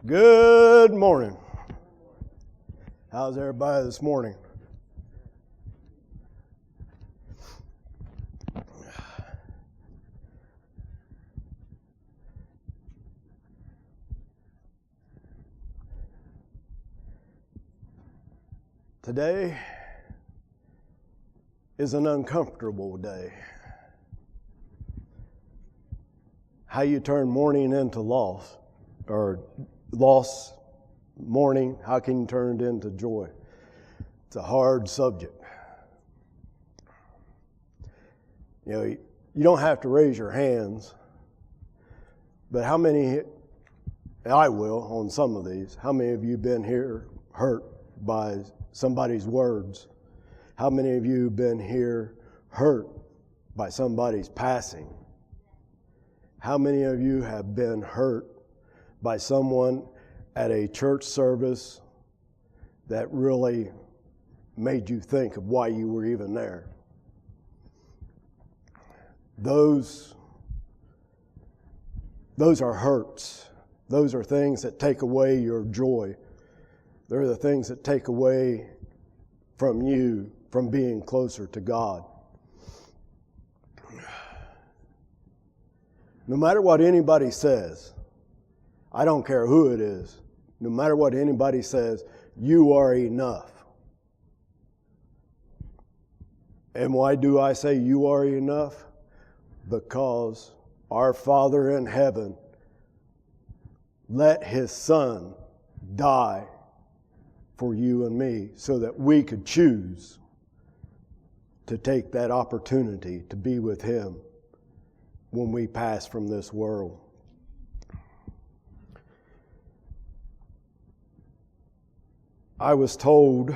Good morning. How's everybody this morning? Today is an uncomfortable day. How you turn mourning into loss, or loss, mourning, how can you turn it into joy? It's a hard subject. You know, you don't have to raise your hands, but how many, I will on some of these, how many of you have been here hurt by somebody's words? How many of you have been here hurt by somebody's passing? How many of you have been hurt by someone at a church service that really made you think of why you were even there? Those are hurts. Those are things that take away your joy. They're the things that take away from you from being closer to God. No matter what anybody says, I don't care who it is, no matter what anybody says, you are enough. And why do I say you are enough? Because our Father in heaven let His Son die for you and me so that we could choose to take that opportunity to be with Him when we pass from this world. I was told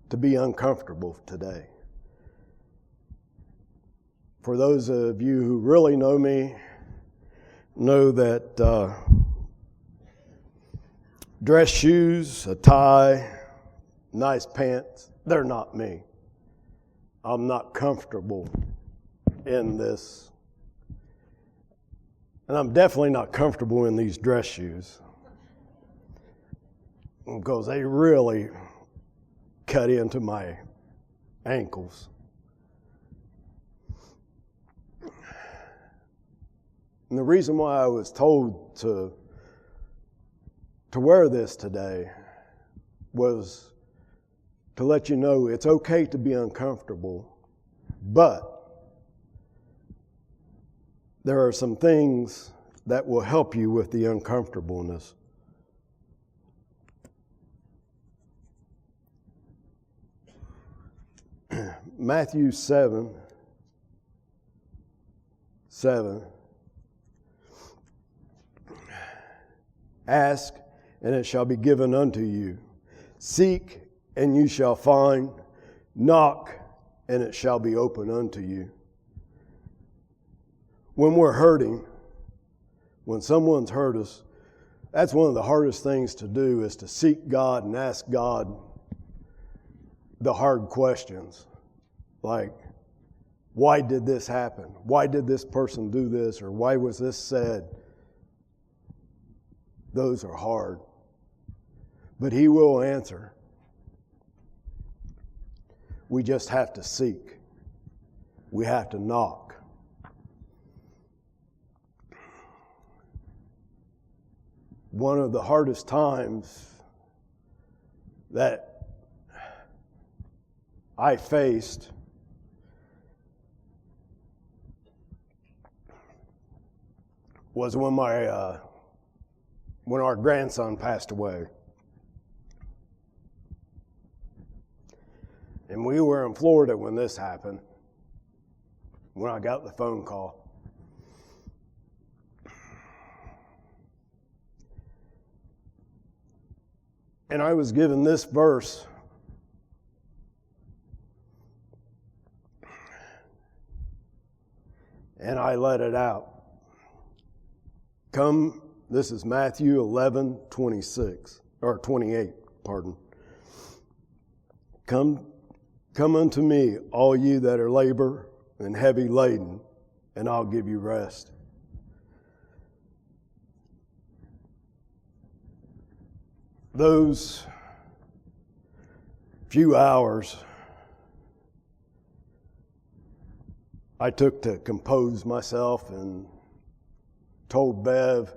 to be uncomfortable today. For those of you who really know me, know that dress shoes, a tie, nice pants, they're not me. I'm not comfortable in this. And I'm definitely not comfortable in these dress shoes because they really cut into my ankles. And the reason why I was told to wear this today was to let you know it's okay to be uncomfortable, but there are some things that will help you with the uncomfortableness. Matthew 7. Ask, and it shall be given unto you. Seek, and you shall find. Knock, and it shall be opened unto you. When we're hurting, when someone's hurt us, that's one of the hardest things to do, is to seek God and ask God the hard questions. Like, why did this happen? Why did this person do this? Or why was this said? Those are hard. But He will answer. We just have to seek. We have to knock. One of the hardest times that I faced was when our grandson passed away. And we were in Florida when this happened, when I got the phone call. And I was given this verse. And I let it out. This is Matthew 11:26, or 28, pardon. Come unto me, all you that are labor and heavy laden, and I'll give you rest. those few hours I took to compose myself and told Bev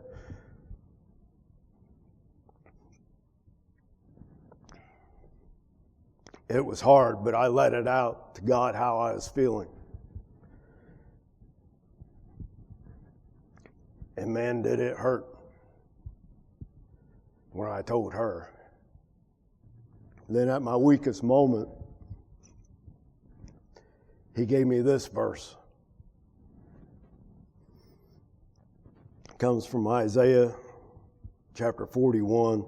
it was hard, but I let it out to God how I was feeling. And man, did it hurt when I told her. Then at my weakest moment, he gave me this verse. It comes from Isaiah chapter 41,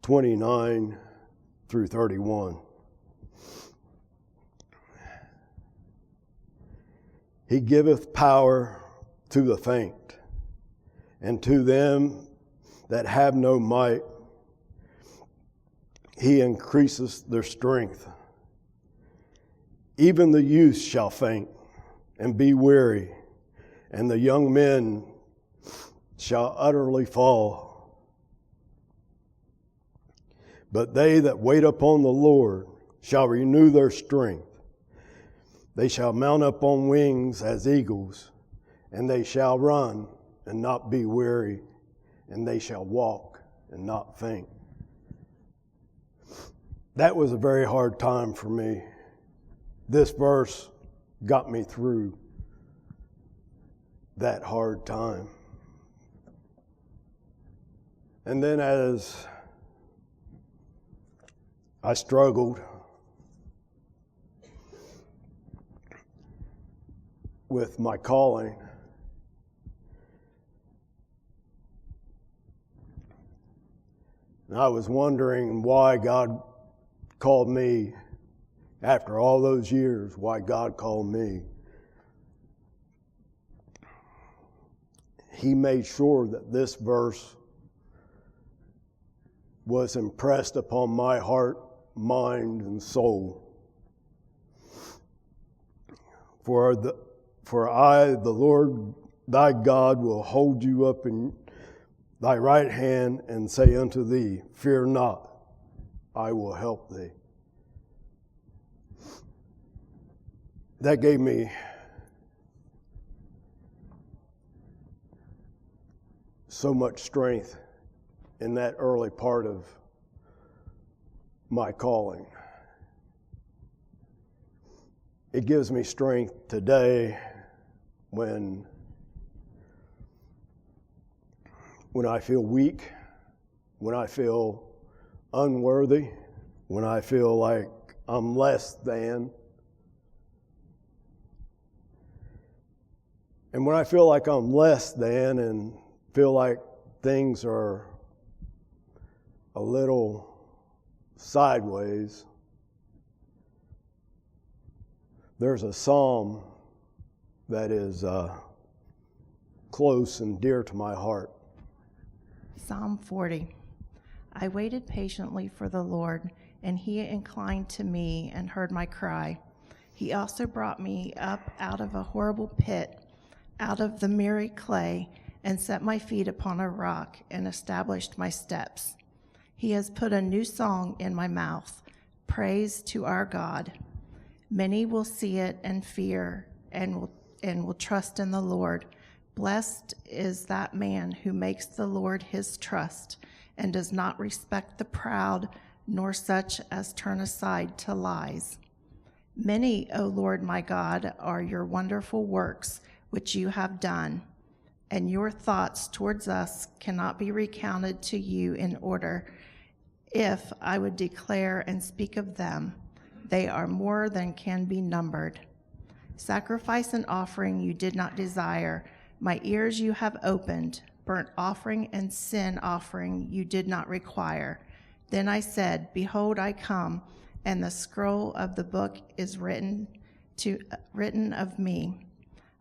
29 through 31. He giveth power to the faint, and to them that have no might, he increaseth their strength. Even the youth shall faint and be weary, and the young men shall utterly fall. But they that wait upon the Lord shall renew their strength. They shall mount up on wings as eagles, and they shall run and not be weary, and they shall walk and not faint. That was a very hard time for me. This verse got me through that hard time. And then as I struggled with my calling, and I was wondering why God called me, after all those years, why God called me. He made sure that this verse was impressed upon my heart, mind, and soul. For I, the Lord thy God, will hold you up in thy right hand and say unto thee, fear not, I will help thee. That gave me so much strength in that early part of my calling. It gives me strength today when I feel weak, when I feel unworthy, when I feel like I'm less than. And when I feel like I'm less than and feel like things are a little sideways, there's a psalm that is close and dear to my heart. Psalm 40. I waited patiently for the Lord, and he inclined to me and heard my cry. He also brought me up out of a horrible pit, out of the miry clay, and set my feet upon a rock and established my steps. He has put a new song in my mouth, praise to our God. Many will see it and fear and will trust in the Lord. Blessed is that man who makes the Lord his trust and does not respect the proud, nor such as turn aside to lies. Many, O Lord my God, are your wonderful works which you have done, and your thoughts towards us cannot be recounted to you in order. If I would declare and speak of them, they are more than can be numbered. Sacrifice and offering you did not desire. My ears you have opened. Burnt offering and sin offering you did not require. Then I said, behold, I come, and the scroll of the book is written of me.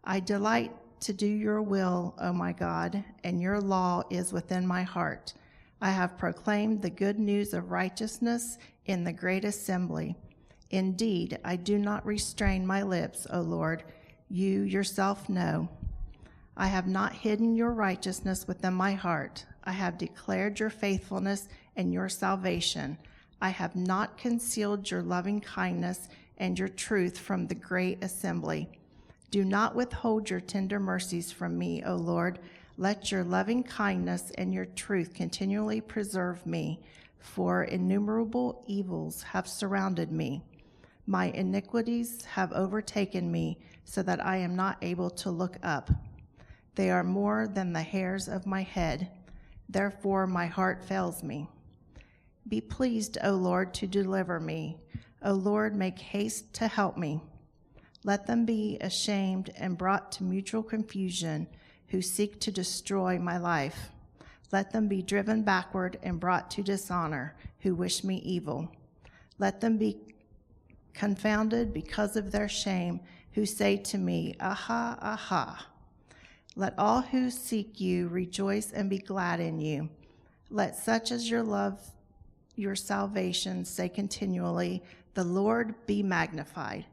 I delight to do your will, O my God, and your law is within my heart. I have proclaimed the good news of righteousness in the great assembly. Indeed, I do not restrain my lips, O Lord. You yourself know. I have not hidden your righteousness within my heart. I have declared your faithfulness and your salvation. I have not concealed your loving kindness and your truth from the great assembly. Do not withhold your tender mercies from me, O Lord. Let your loving kindness and your truth continually preserve me, for innumerable evils have surrounded me. My iniquities have overtaken me, so that I am not able to look up. They are more than the hairs of my head. Therefore my heart fails me. Be pleased, O Lord, to deliver me. O Lord, make haste to help me. Let them be ashamed and brought to mutual confusion who seek to destroy my life. Let them be driven backward and brought to dishonor who wish me evil. Let them be confounded because of their shame who say to me, Aha, aha. Let all who seek you rejoice and be glad in you. Let such as your love, your salvation, say continually, the Lord be magnified.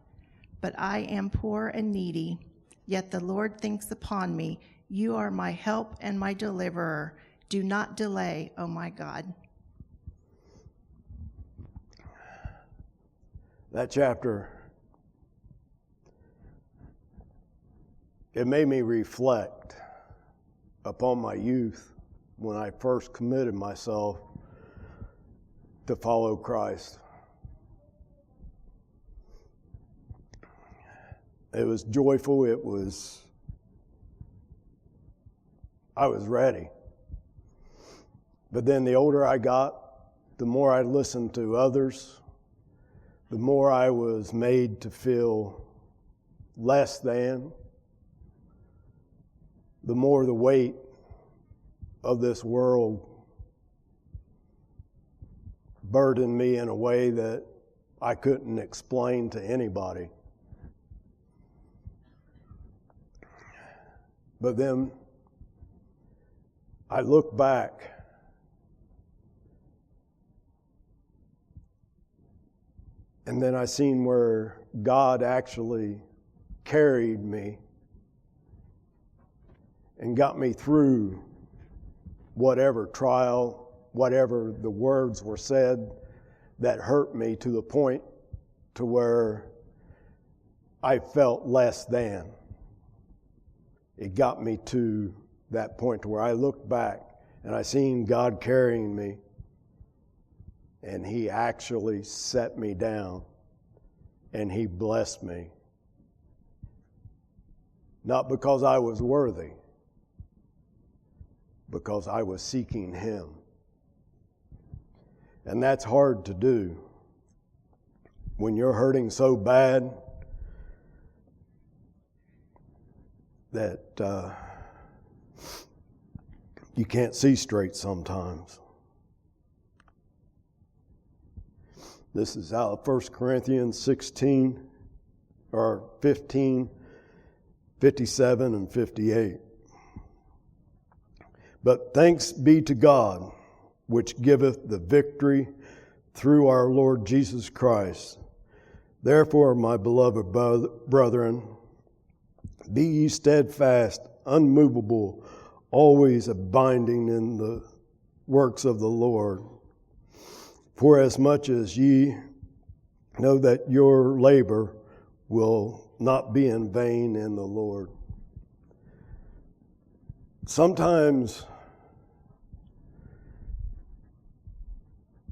But I am poor and needy, yet the Lord thinks upon me. You are my help and my deliverer. Do not delay, O my God. That chapter, it made me reflect upon my youth when I first committed myself to follow Christ. It was joyful. I was ready. But then the older I got, the more I listened to others, the more I was made to feel less than, the more the weight of this world burdened me in a way that I couldn't explain to anybody. But then I look back and then I seen where God actually carried me and got me through whatever trial, whatever the words were said that hurt me to the point to where I felt less than. It got me to that point to where I looked back and I seen God carrying me, and He actually set me down and He blessed me. Not because I was worthy, because I was seeking Him. And that's hard to do when you're hurting so bad that you can't see straight sometimes. This is out of 1 Corinthians 16, or 15, 57 and 58. But thanks be to God, which giveth the victory through our Lord Jesus Christ. Therefore, my beloved brethren, be ye steadfast, unmovable, always abiding in the works of the Lord. For as much as ye know that your labor will not be in vain in the Lord. Sometimes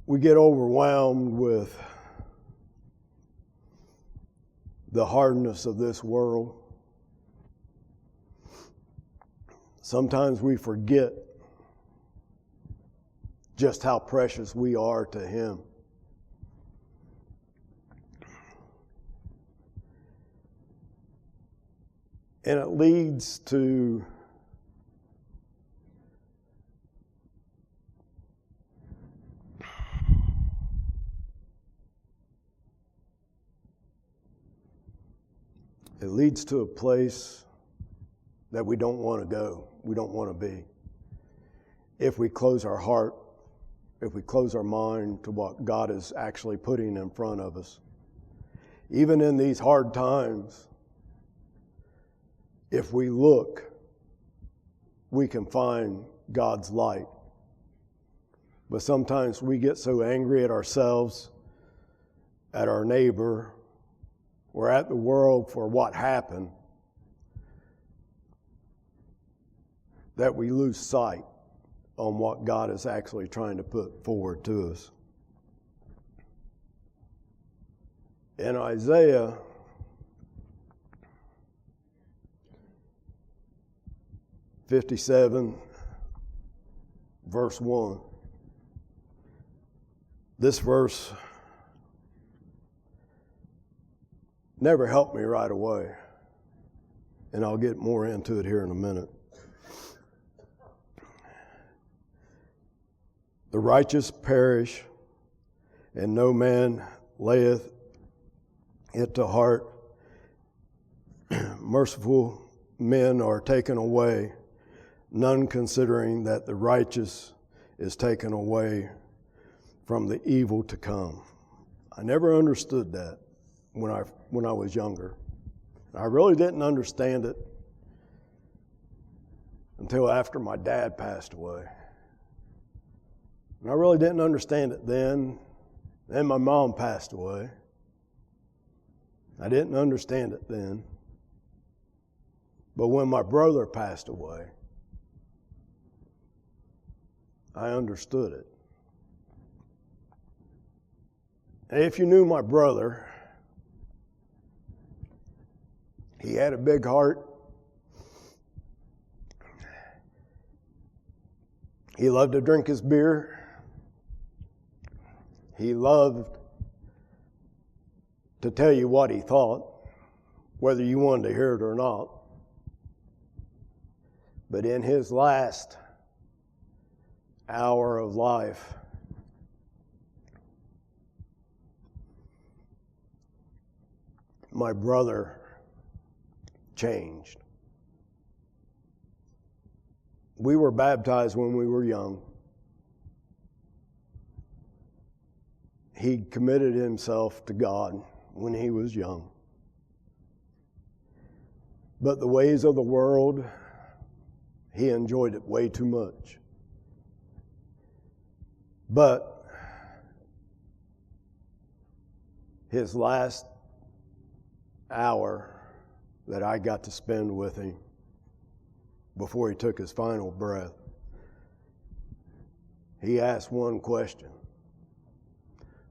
we get overwhelmed with the hardness of this world. Sometimes we forget just how precious we are to Him. And it leads to a place that we don't want to go, we don't want to be. If we close our heart, if we close our mind to what God is actually putting in front of us. Even in these hard times, if we look, we can find God's light. But sometimes we get so angry at ourselves, at our neighbor, or at the world for what happened, that we lose sight on what God is actually trying to put forward to us. In Isaiah 57, verse 1, this verse never helped me right away, and I'll get more into it here in a minute. The righteous perish, and no man layeth it to heart. Merciful men are taken away, none considering that the righteous is taken away from the evil to come. I never understood that when I was younger. I really didn't understand it until after my dad passed away. And I really didn't understand it then. Then my mom passed away. I didn't understand it then. But when my brother passed away, I understood it. And if you knew my brother, he had a big heart. He loved to drink his beer. He loved to tell you what he thought, whether you wanted to hear it or not. But in his last hour of life, my brother changed. We were baptized when we were young. He committed himself to God when he was young. But the ways of the world, he enjoyed it way too much. But his last hour that I got to spend with him before he took his final breath, he asked one question: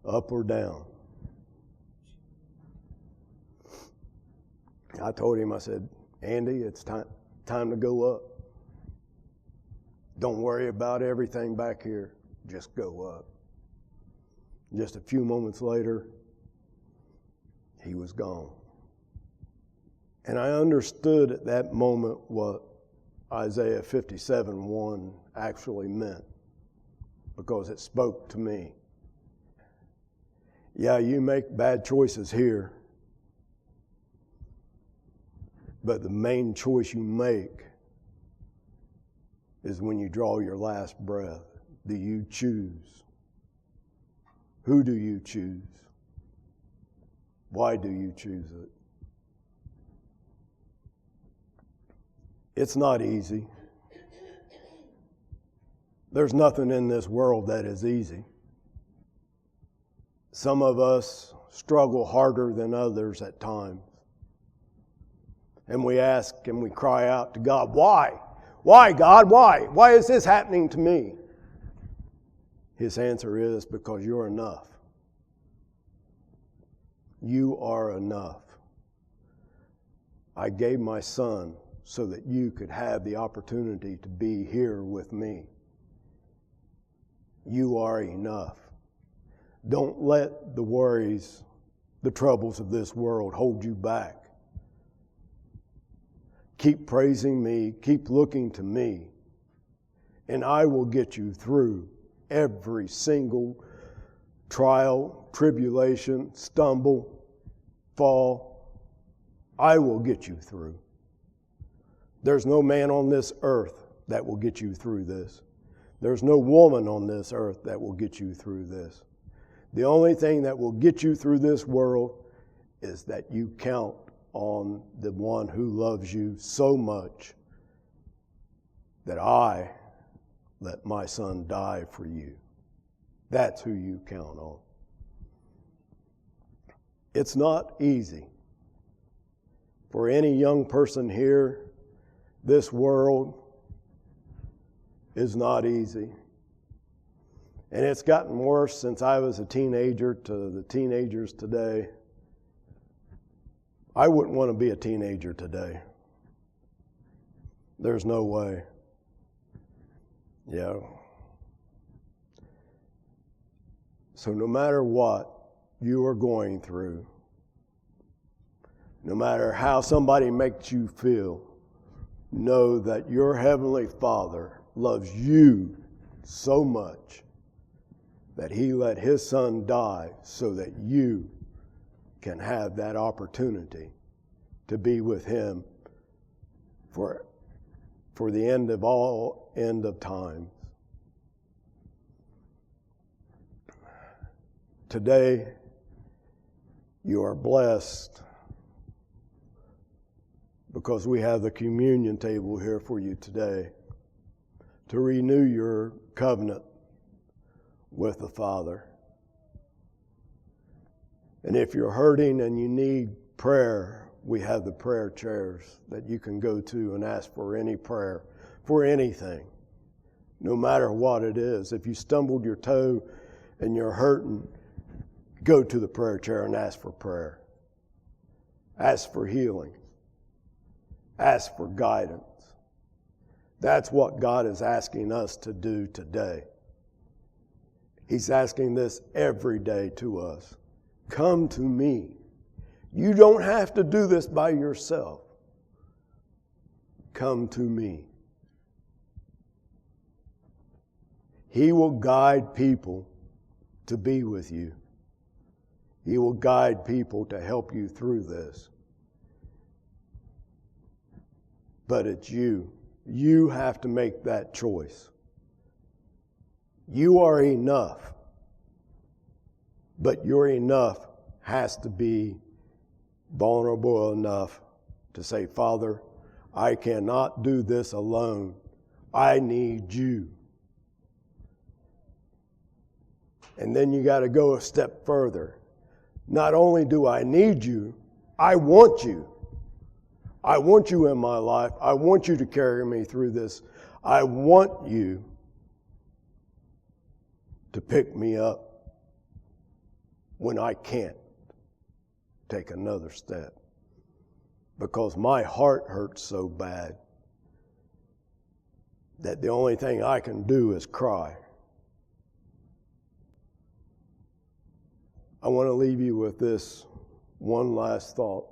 up or down? I told him, I said, Andy, it's time to go up. Don't worry about everything back here. Just go up. Just a few moments later, he was gone. And I understood at that moment what Isaiah 57:1 actually meant, because it spoke to me. Yeah, you make bad choices here, but the main choice you make is when you draw your last breath. Do you choose? Who do you choose? Why do you choose it? It's not easy. There's nothing in this world that is easy. Some of us struggle harder than others at times. And we ask and we cry out to God, why? Why, God? Why? Why is this happening to me? His answer is, because you're enough. You are enough. I gave my son so that you could have the opportunity to be here with me. You are enough. Don't let the worries, the troubles of this world hold you back. Keep praising me, keep looking to me, and I will get you through every single trial, tribulation, stumble, fall. I will get you through. There's no man on this earth that will get you through this. There's no woman on this earth that will get you through this. The only thing that will get you through this world is that you count on the one who loves you so much that I let my son die for you. That's who you count on. It's not easy. For any young person here, this world is not easy. And it's gotten worse since I was a teenager to the teenagers today. I wouldn't want to be a teenager today. There's no way. Yeah. So no matter what you are going through, no matter how somebody makes you feel, know that your Heavenly Father loves you so much that He let His Son die so that you can have that opportunity to be with Him for the end of times. Today, you are blessed because we have the communion table here for you today to renew your covenant with the Father. And if you're hurting and you need prayer, we have the prayer chairs that you can go to and ask for any prayer, for anything, no matter what it is. If you stumbled your toe and you're hurting, go to the prayer chair and ask for prayer. Ask for healing. Ask for guidance. That's what God is asking us to do today. He's asking this every day to us. Come to me. You don't have to do this by yourself. Come to me. He will guide people to be with you. He will guide people to help you through this. But it's you. You have to make that choice. You are enough. But your enough has to be vulnerable enough to say, Father, I cannot do this alone. I need you. And then you got to go a step further. Not only do I need you, I want you. I want you in my life. I want you to carry me through this. I want you to pick me up when I can't take another step. Because my heart hurts so bad that the only thing I can do is cry. I want to leave you with this one last thought.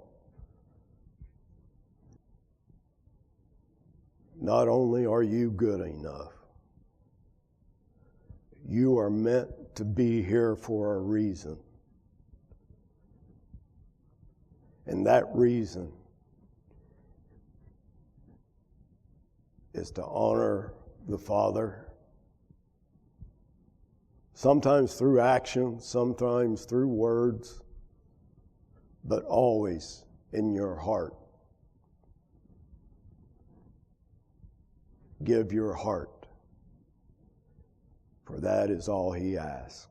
Not only are you good enough, you are meant to be here for a reason. And that reason is to honor the Father, sometimes through action, sometimes through words, but always in your heart. Give your heart, for that is all He asks.